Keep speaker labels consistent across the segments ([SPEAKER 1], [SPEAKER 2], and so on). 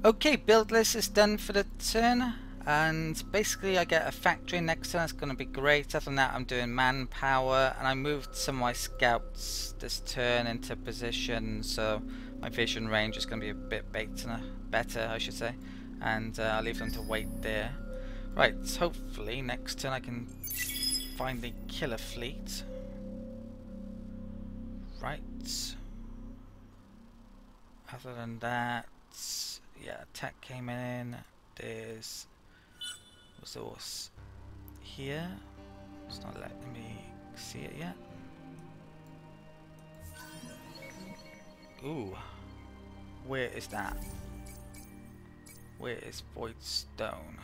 [SPEAKER 1] Okay, build list is done for the turn, and basically I get a factory next turn. That's going to be great. Other than that, I'm doing manpower, and I moved some of my scouts this turn into position, so my vision range is going to be a bit better, I should say, and I'll leave them to wait there. Right, so hopefully next turn I can find the killer fleet. Right. Other than that, yeah, attack came in. There's resource here. It's not letting me see it yet. Ooh, where is that? Where is Void Stone?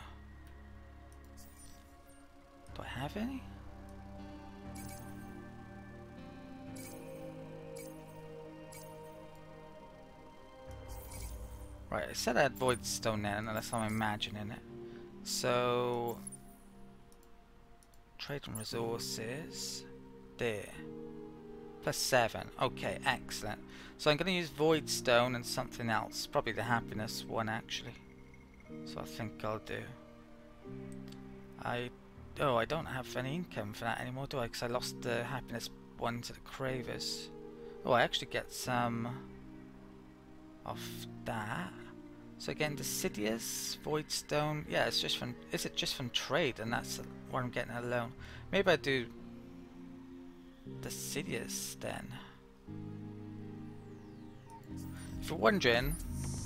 [SPEAKER 1] Do I have any? Right, I said I had Void Stone then, unless I'm imagining it. So, trade and resources. There. +7. Okay, excellent. So I'm going to use Void Stone and something else. Probably the happiness one, actually. So I think I'll do. I don't have any income for that anymore, do I? Because I lost the happiness one to the Cravers. Oh, I actually get some of that. So again, Deciduous, Void Stone. Yeah, it's just from. Is it just from trade? And that's where I'm getting a loan. Maybe I do Deciduous then. If you're wondering,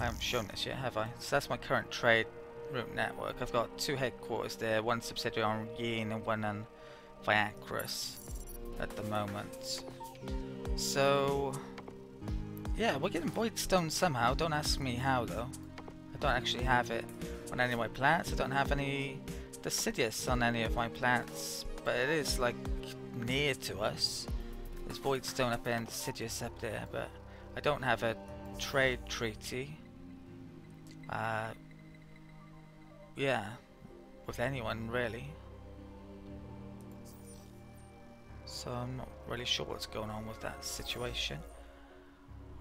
[SPEAKER 1] I haven't shown this yet, have I? So that's my current trade route network. I've got 2 headquarters there, one subsidiary on Yin and one on Viacrus at the moment. So yeah, we're getting Void Stone somehow. Don't ask me how though. I don't actually have it on any of my planets. I don't have any Deciduous on any of my planets, but it is like near to us. There's Void Stone up there and Deciduous up there, but I don't have a trade treaty. Yeah, with anyone really. So I'm not really sure what's going on with that situation.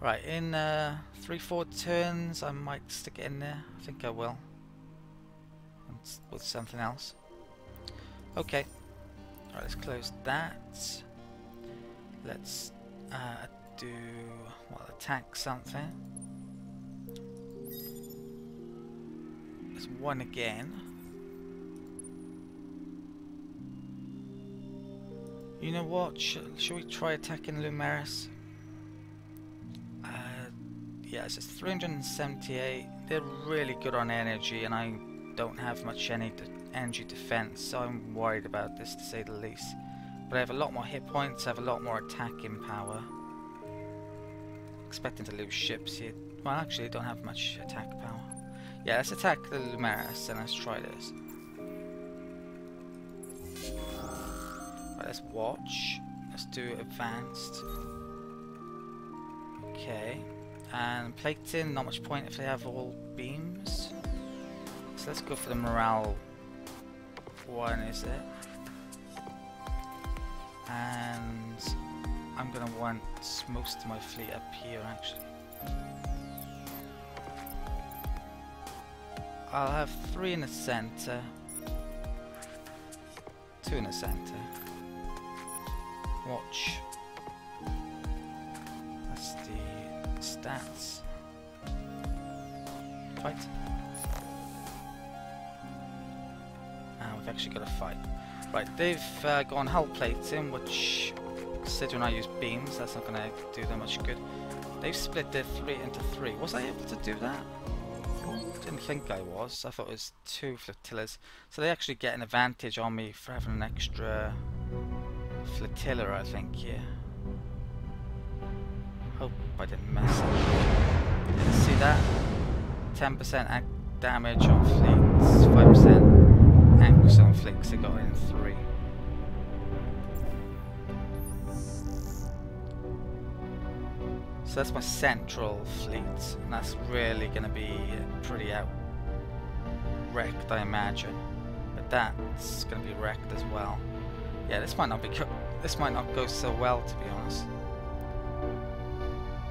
[SPEAKER 1] Right, in 3-4 turns I might stick it in there. I think I will. And with something else. Okay. Alright, let's close that. Let's do, well, attack something. There's one again. You know what? Should we try attacking Lumeris? Yeah, it's just 378. They're really good on energy, and I don't have much energy defense, so I'm worried about this to say the least. But I have a lot more hit points, I have a lot more attacking power. Expecting to lose ships here. Well, actually, I don't have much attack power. Yeah, let's attack the Lumeris and let's try this. Right, let's watch. Let's do advanced. Okay. And plating, not much point if they have all beams. So let's go for the morale one, is it? And I'm gonna want most of my fleet up here actually. I'll have 3 in the center, 2 in the center. Watch. That's the stats. Fight. And we've actually got a fight. Right, they've gone hull plating, which, considering I use beams, that's not going to do them much good. They've split their fleet into 3. Was I able to do that? Didn't think I was. I thought it was 2 flotillas. So they actually get an advantage on me for having an extra flotilla, I think, here. Hope I didn't mess up. See that? 10% damage on fleets, 5% anchors on fleets. They got in 3. So that's my central fleet, and that's really going to be pretty wrecked, I imagine. But that's going to be wrecked as well. Yeah, this might not go so well, to be honest.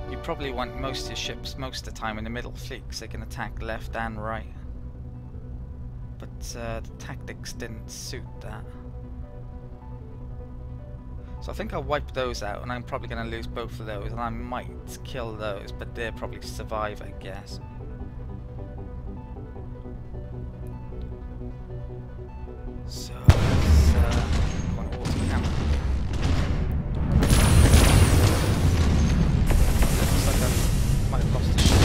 [SPEAKER 1] You probably want most of your ships most of the time in the middle fleet, because they can attack left and right. But the tactics didn't suit that. So I think I'll wipe those out, and I'm probably going to lose both of those, and I might kill those, but they'll probably survive, I guess. So let's go on auto camera. Looks like I might have lost a ship.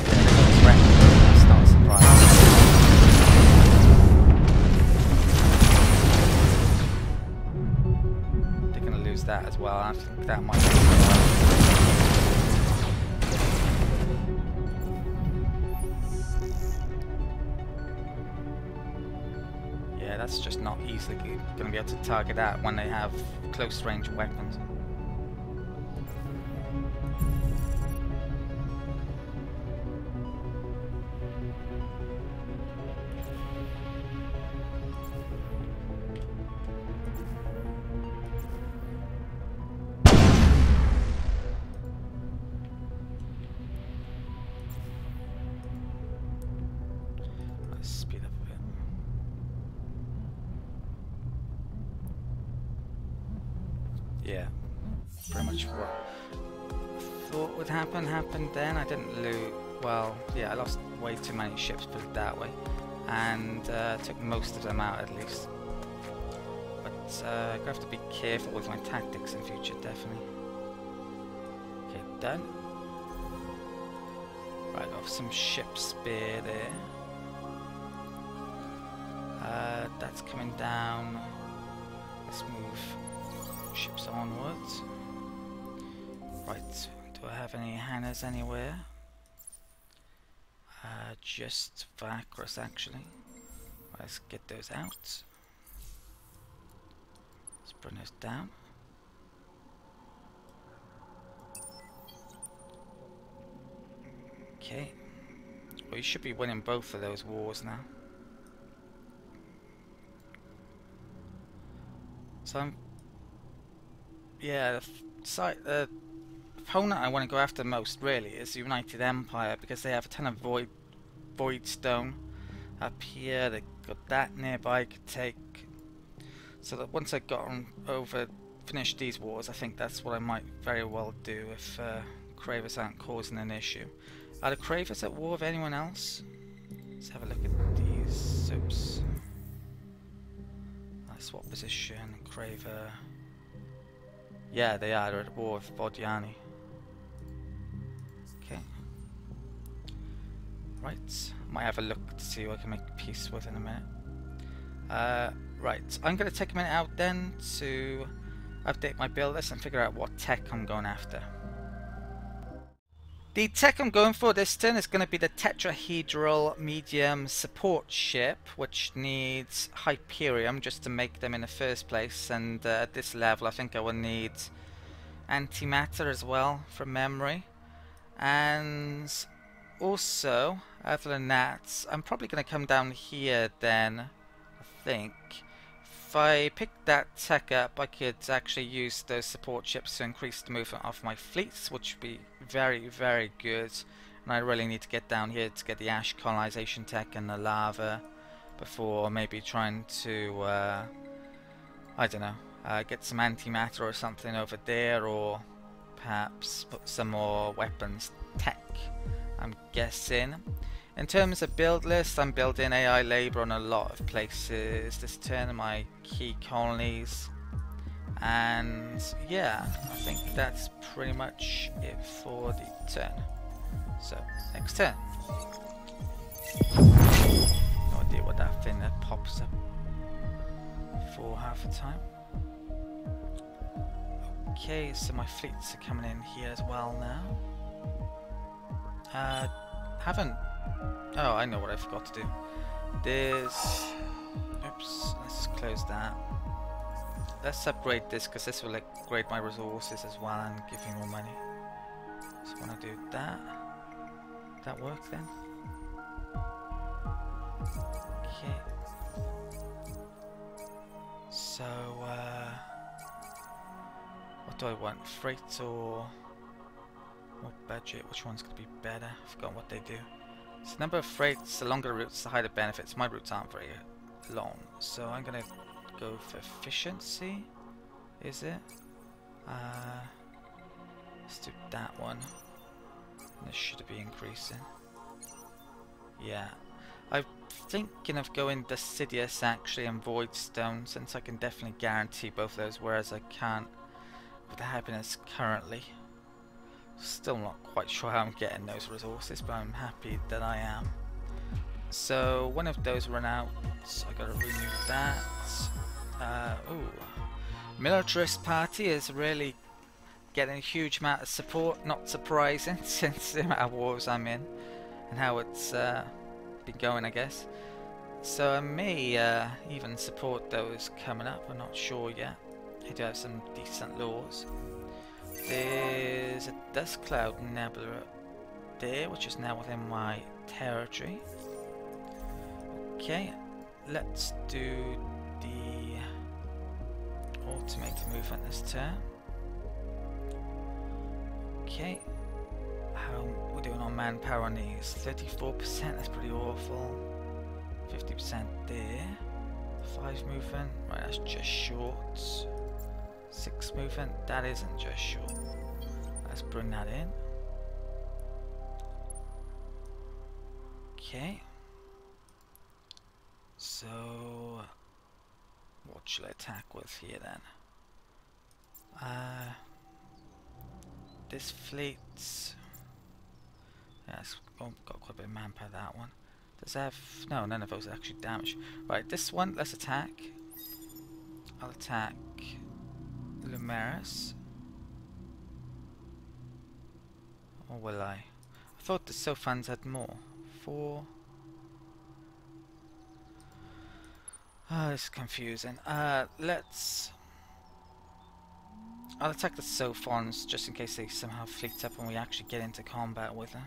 [SPEAKER 1] Yeah, they got wrecked. That's not a surprise. They're going to lose that as well. I think that might be that's just not easily going to be able to target that when they have close range weapons. Let's speed up a bit. Yeah, pretty much what I thought would happen happened then. I didn't lose, well, yeah, I lost way too many ships, put it that way, and took most of them out at least. But I'm going to have to be careful with my tactics in future, definitely. Okay, done. Right, got some ship spare there. That's coming down. Let's move ships onwards. Right, do I have any hannahs anywhere? Just Vakras actually. Let's get those out. Let's bring those down. Okay. Well, you should be winning both of those wars now. So yeah, the opponent I want to go after most really is the United Empire, because they have a ton of void stone up here. They got that nearby I could take. So that once I got finished these wars, I think that's what I might very well do if Cravers aren't causing an issue. Are the Cravers at war with anyone else? Let's have a look at these subs. Swap position, Craver. Yeah, they are. They're at war with Vodiani. Okay. Right. Might have a look to see who I can make peace with in a minute. Right. I'm going to take a minute out then to update my build list and figure out what tech I'm going after. The tech I'm going for this turn is going to be the tetrahedral medium support ship, which needs Hyperium just to make them in the first place, and at this level I think I will need antimatter as well from memory. And also, other than that, I'm probably going to come down here then, I think. If I pick that tech up, I could actually use those support ships to increase the movement of my fleets, which would be very, very good. And I really need to get down here to get the ash colonization tech and the lava before maybe trying to, I don't know, get some antimatter or something over there, or perhaps put some more weapons tech, I'm guessing. In terms of build list, I'm building AI labor on a lot of places this turn, my key colonies, and yeah, I think that's pretty much it for the turn. So, next turn. No idea what that thing that pops up for half the time. Okay, so my fleets are coming in here as well now. Haven't... Oh, I know what I forgot to do. There's... Oops, let's just close that. Let's upgrade this, because this will upgrade my resources as well and give me more money. So I want to do that. Did that work then? Okay. So, What do I want? Freight or budget? Which one's going to be better? I've forgotten what they do. So number of freights, the longer routes, the higher the benefits. My routes aren't very long, so I'm going to go for efficiency. Is it? Let's do that one. This should be increasing. Yeah. I'm thinking of going Deciduous actually and Voidstone, since I can definitely guarantee both of those, whereas I can't with the happiness currently. Still not quite sure how I'm getting those resources, but I'm happy that I am. So one of those run out, so I gotta renew that. Ooh. Militarist party is really getting a huge amount of support, not surprising since the amount of wars I'm in and how it's been going, I guess. So I may even support those coming up, I'm not sure yet. They do have some decent laws. There's a dust cloud nebula up there, which is now within my territory. Okay, let's do the automated movement this turn. Okay, how we're doing on manpower on these? 34%, that's pretty awful. 50% there. 5 movement, right, that's just short. 6 movement, that isn't just short. Let's bring that in. Okay. So, what should I attack with here then? This fleet. Yeah, it's got quite a bit of manpower, that one. Does it have. No, none of those are actually damaged. Right, this one, let's attack. I'll attack Lumaris. Or will I? I thought the Sophans had more. 4. Oh, this is confusing. Let's. I'll attack the Sophons just in case they somehow fleet up and we actually get into combat with them.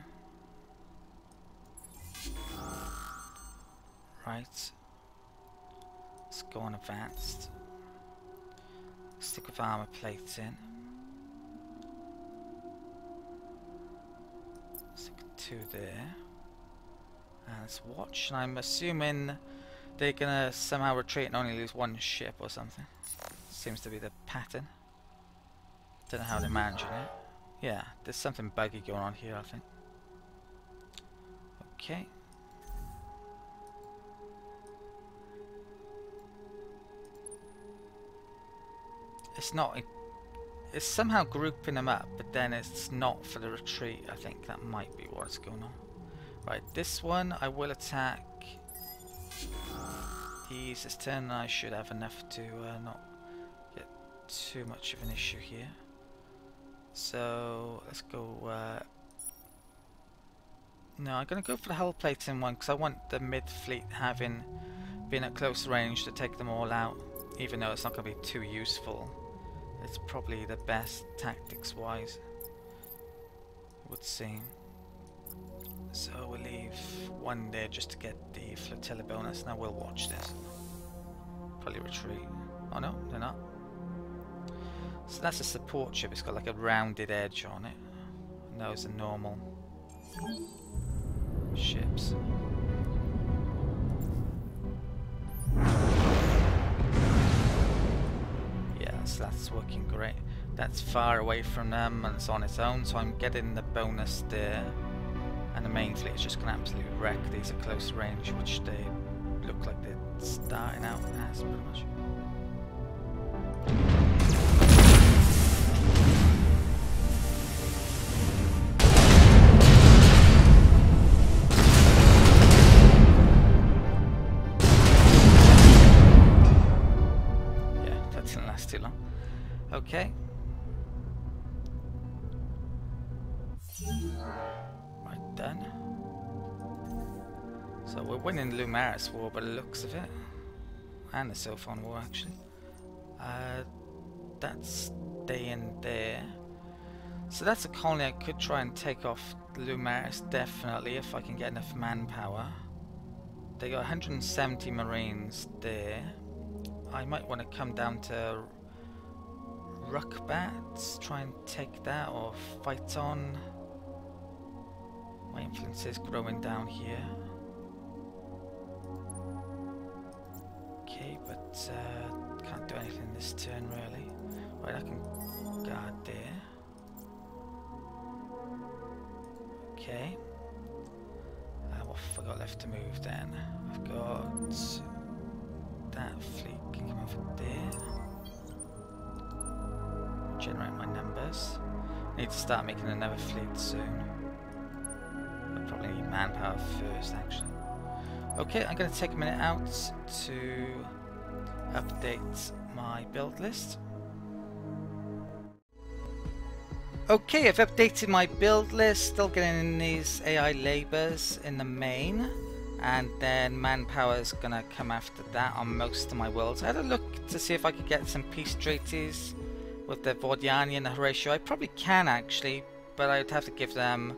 [SPEAKER 1] Right. Let's go on advanced. Stick with armor plates in. Stick 2 there. And let's watch. And I'm assuming they're gonna somehow retreat and only lose 1 ship or something. Seems to be the pattern. Don't know how they're managing it. Yeah, there's something buggy going on here, I think. Okay. It's not. It's somehow grouping them up, but then it's not for the retreat. I think that might be what's going on. Right, this one I will attack. These this turn. I should have enough to not get too much of an issue here. So let's go. No, I'm gonna go for the hull plating one because I want the mid fleet having been at close range to take them all out. Even though it's not gonna be too useful, it's probably the best tactics wise, it would seem. So we'll leave 1 there just to get the flotilla bonus. Now we'll watch this. Probably retreat. Oh no, they're not. So that's a support ship. It's got like a rounded edge on it. And those are normal ships. Yeah, so that's working great. That's far away from them and it's on its own, so I'm getting the bonus there. And the main fleet is just going to absolutely wreck these at close range, which they look like they're starting out as pretty much. Yeah, that didn't last too long. Okay. Done. So we're winning the Lumaris war by the looks of it. And the Sophon war actually. That's staying there. So that's a colony I could try and take off the Lumaris definitely if I can get enough manpower. They got 170 marines there. I might want to come down to Ruckbats, try and take that or fight on. My influence is growing down here. Okay, but can't do anything this turn really. Right, I can guard there. Okay. What have I got left to move then? I've got that fleet can come over there. Generate my numbers. Need to start making another fleet soon. I probably need manpower first actually. Okay, I'm going to take a minute out to update my build list. Okay, I've updated my build list, still getting in these AI labours in the main, and then manpower is going to come after that on most of my worlds. I had a look to see if I could get some peace treaties with the Vordiani and the Horatio. I probably can actually, but I'd have to give them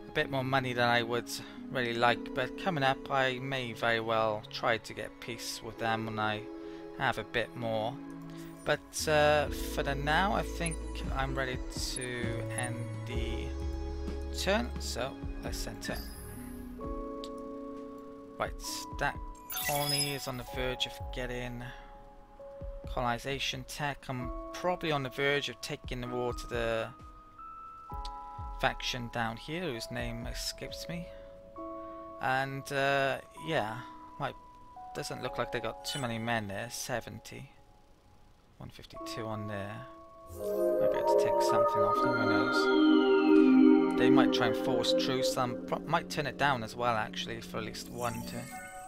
[SPEAKER 1] a bit more money than I would really like. But coming up, I may very well try to get peace with them when I have a bit more. But for the now, I think I'm ready to end the turn, so let's end turn. Right, that colony is on the verge of getting colonization tech. I'm probably on the verge of taking the war to the faction down here, whose name escapes me. And yeah, doesn't look like they got too many men there, 70. 152 on there. Maybe I have to take something off them, who knows. They might try and force truce. Might turn it down as well actually for at least one turn.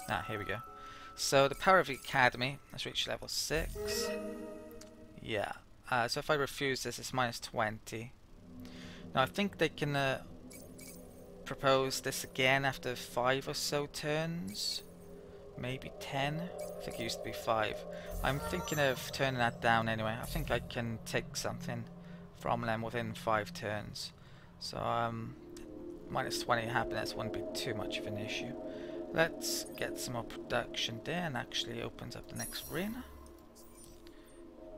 [SPEAKER 1] Ah, here we go. So the power of the academy has reached level 6. Yeah. So if I refuse this, it's minus 20. Now I think they can propose this again after 5 or so turns. Maybe 10? I think it used to be 5. I'm thinking of turning that down anyway. I think I can take something from them within 5 turns. So minus 20 happiness wouldn't be too much of an issue. Let's get some more production there, and actually opens up the next arena.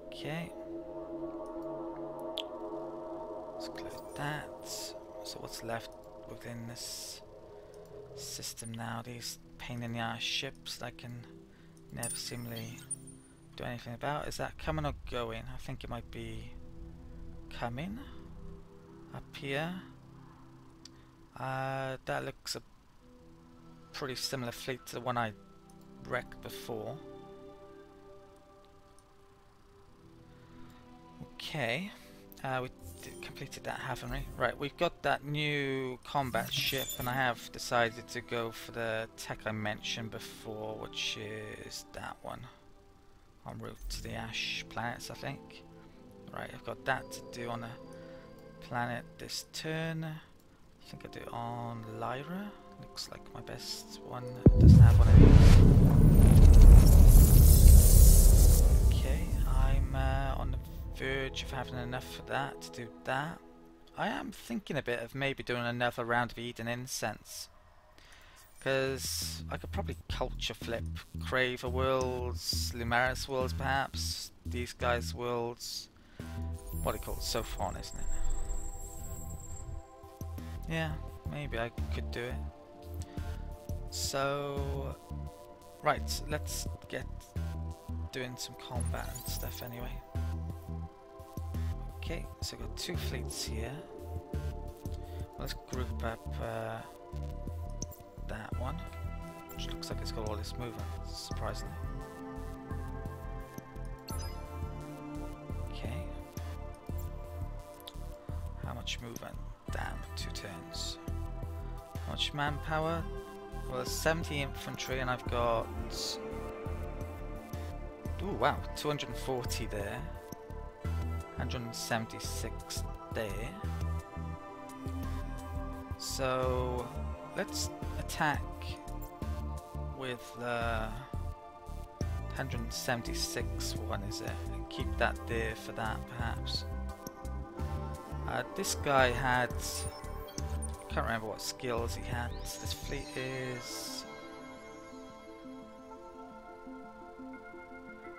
[SPEAKER 1] Okay. Let's close that. So what's left within this system now? These pain in the ass ships that I can never seemingly do anything about. Is that coming or going? I think it might be coming up here. That looks a pretty similar fleet to the one I wrecked before. Okay, we completed that, haven't we? Right, we've got that new combat ship, and I have decided to go for the tech I mentioned before, which is that one. En route to the Ash planets, I think. Right, I've got that to do on a planet this turn. I think I do it on Lyra. Looks like my best one. It doesn't have one of these. Okay, I'm on the verge of having enough for that to do that. I am thinking a bit of maybe doing another round of Eden Incense, because I could probably culture flip Craver worlds, Lumaris worlds perhaps, these guys' worlds. What do you call it? Sophon, isn't it? Yeah, maybe I could do it. So, right, let's get doing some combat and stuff anyway. Okay, so we've got 2 fleets here. Let's group up that one, which looks like it's got all this movement, surprisingly. Okay. How much movement? Damn, 2 turns. How much manpower? Well, there's 70 infantry, and I've got... Ooh, wow, 240 there. 176 there. So let's attack with the 176 one, is it? And keep that there for that, perhaps. This guy had... can't remember what skills he had. This fleet is...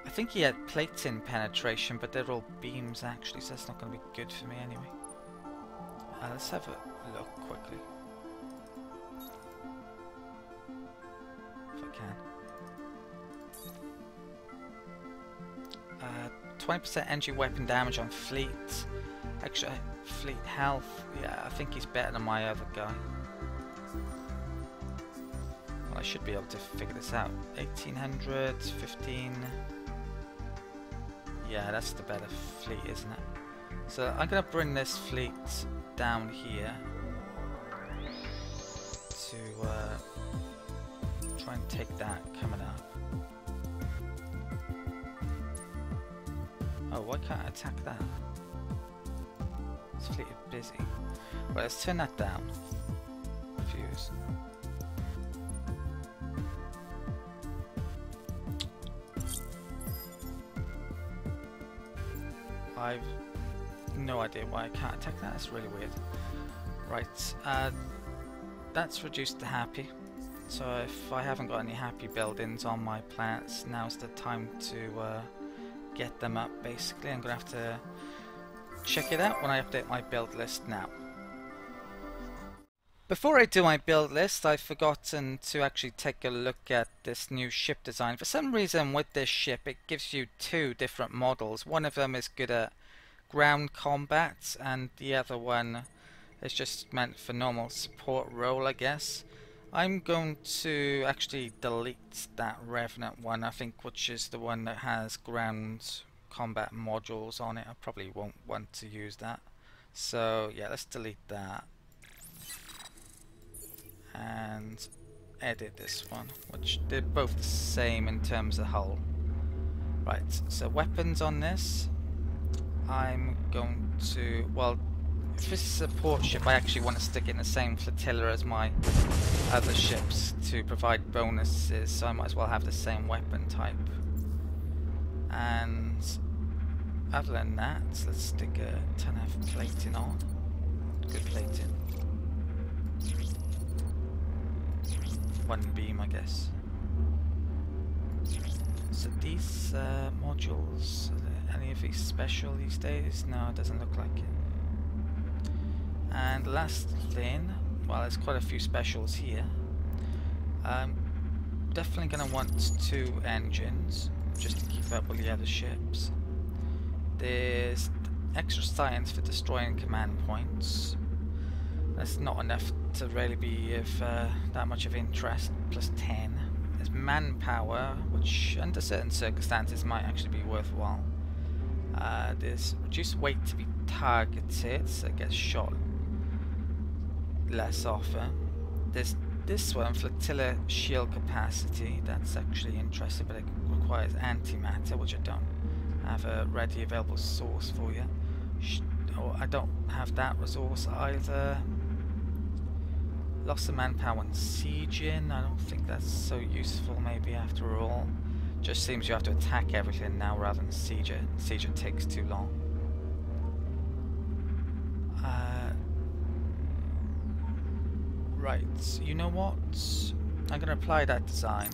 [SPEAKER 1] I think he had plating penetration, but they're all beams actually, so that's not going to be good for me anyway. Let's have a look quickly. If I can. 20% energy weapon damage on fleet. Extra fleet health. Yeah, I think he's better than my other guy. Well, I should be able to figure this out. 1800, 15. Yeah, that's the better fleet, isn't it? So I'm going to bring this fleet down here to try and take that coming up. Oh, why can't I attack that? This fleet is busy. Right, let's turn that down. Fuse. I've no idea why I can't attack that. That's really weird. Right, that's reduced to happy. So if I haven't got any happy buildings on my planets, now's the time to get them up. Basically, I'm gonna have to check it out when I update my build list now. Before I do my build list, I've forgotten to actually take a look at this new ship design. For some reason with this ship it gives you two different models. One of them is good at ground combat and the other one is just meant for normal support role, I guess. I'm going to actually delete that Revenant one, I think, which is the one that has ground combat modules on it. I probably won't want to use that. So yeah, let's delete that. And edit this one, which they're both the same in terms of hull. Right, so weapons on this, I'm going to, well, if this is a support ship, I actually want to stick it in the same flotilla as my other ships to provide bonuses, so I might as well have the same weapon type. And other than that, let's stick a ton of plating on. Good plating. One beam, I guess. So these modules, are there any of these special these days? No, it doesn't look like it. And last thing, well, there's quite a few specials here. Definitely going to want 2 engines just to keep up with the other ships. There's extra science for destroying command points. That's not enough to really be of that much of interest. Plus 10. There's manpower, which under certain circumstances might actually be worthwhile. There's reduced weight to be targeted, so it gets shot less often. There's this one, flotilla shield capacity. That's actually interesting, but it requires antimatter, which I don't have a ready available source for yet. I don't have that resource either. Loss of manpower and sieging. I don't think that's so useful maybe after all. Just seems you have to attack everything now rather than siege it. Siege it takes too long. Right, you know what? I'm going to apply that design.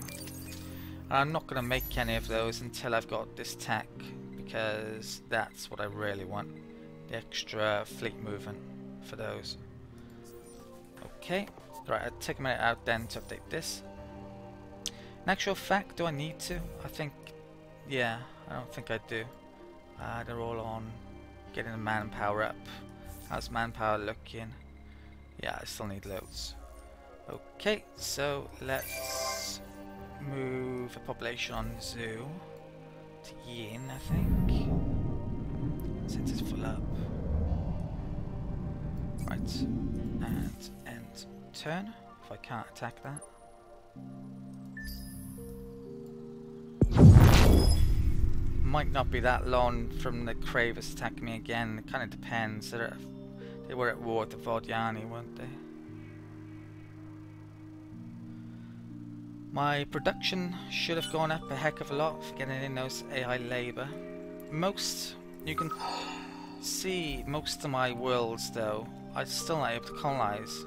[SPEAKER 1] I'm not going to make any of those until I've got this tech, because that's what I really want. The extra fleet movement for those. Okay, right, I'll take a minute out then to update this. In actual fact, do I need to? I think, yeah, I don't think I do. They're all on getting the manpower up. How's manpower looking? Yeah, I still need loads. Okay, so let's move a population on zoo to Yin, I think, since it's full up. Right, and end turn, if I can't attack that. Might not be that long from the Cravers attacking me again, it kind of depends. They were at war with the Vodiani, weren't they? My production should have gone up a heck of a lot for getting in those AI labour. You can see most of my worlds though, I'm still not able to colonise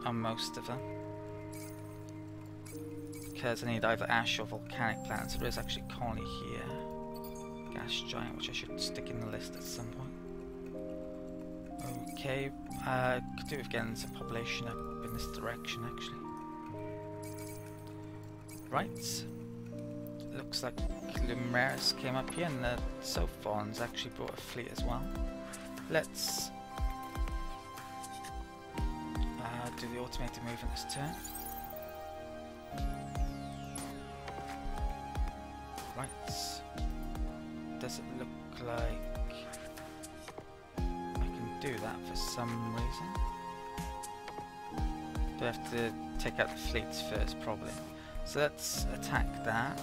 [SPEAKER 1] on most of them. Because I need either ash or volcanic planets. There is actually a colony here. gas giant, which I should stick in the list at some point. Okay, could do with getting some population up in this direction actually. Right, looks like Lumeris came up here, and the Sophons actually brought a fleet as well. Let's do the automated move in this turn. Right, does it look like I can do that for some reason? Do I have to take out the fleets first? Probably. So let's attack that.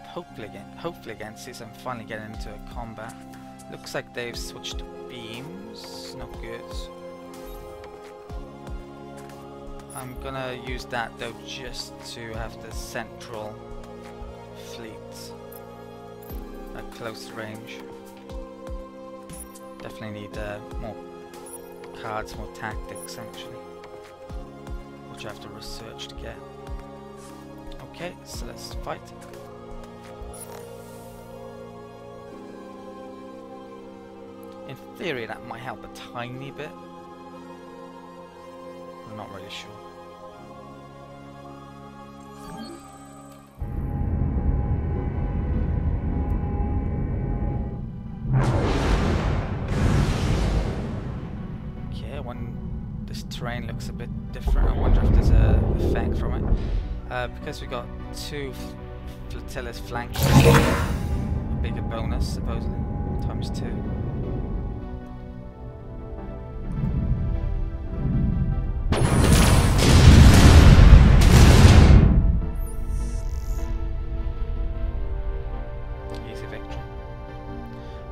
[SPEAKER 1] Hopefully again, since I'm finally getting into a combat. Looks like they've switched to beams. Not good. I'm gonna use that though, just to have the central fleet at close range. Definitely need more cards, more tactics actually, which I have to research to get. Okay, so let's fight. In theory that might help a tiny bit. I'm not really sure. Okay, when this terrain looks a bit different, I wonder if there's an effect from it. Because we got two flotillas flanking, a bigger bonus supposedly, ×2.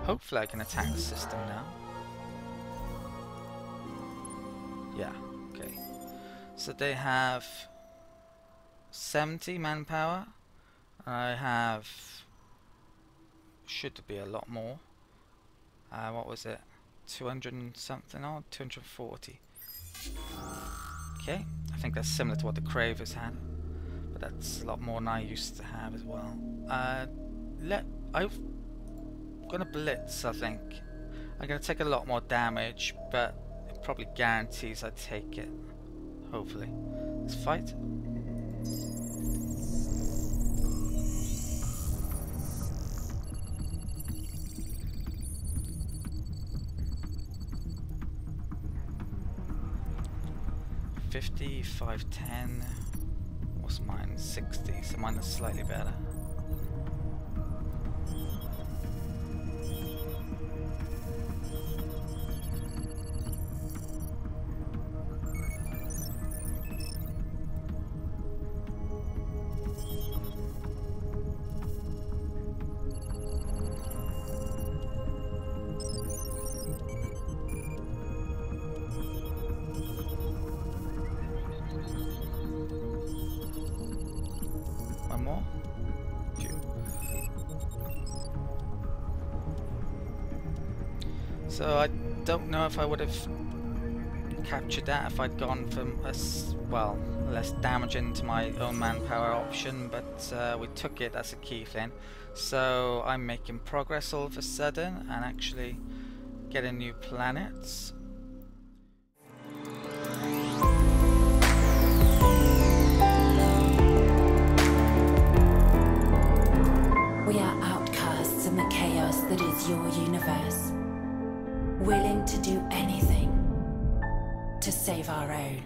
[SPEAKER 1] Hopefully I can attack the system now. Yeah, okay. So they have 70 manpower. I have... should be a lot more. What was it? 200 and something on? 240. Okay, I think that's similar to what the Cravers had. But that's a lot more than I used to have as well. I'm gonna blitz, I think. I'm gonna take a lot more damage, but it probably guarantees I take it. Hopefully. Let's fight. $55, $10. What's mine? 60. So mine is slightly better. So I don't know if I would have captured that if I'd gone for less damage into my own manpower option, but we took it. That's a key thing. So I'm making progress all of a sudden and actually getting new planets.
[SPEAKER 2] We are outcasts in the chaos that is your universe, willing to do anything to save our own.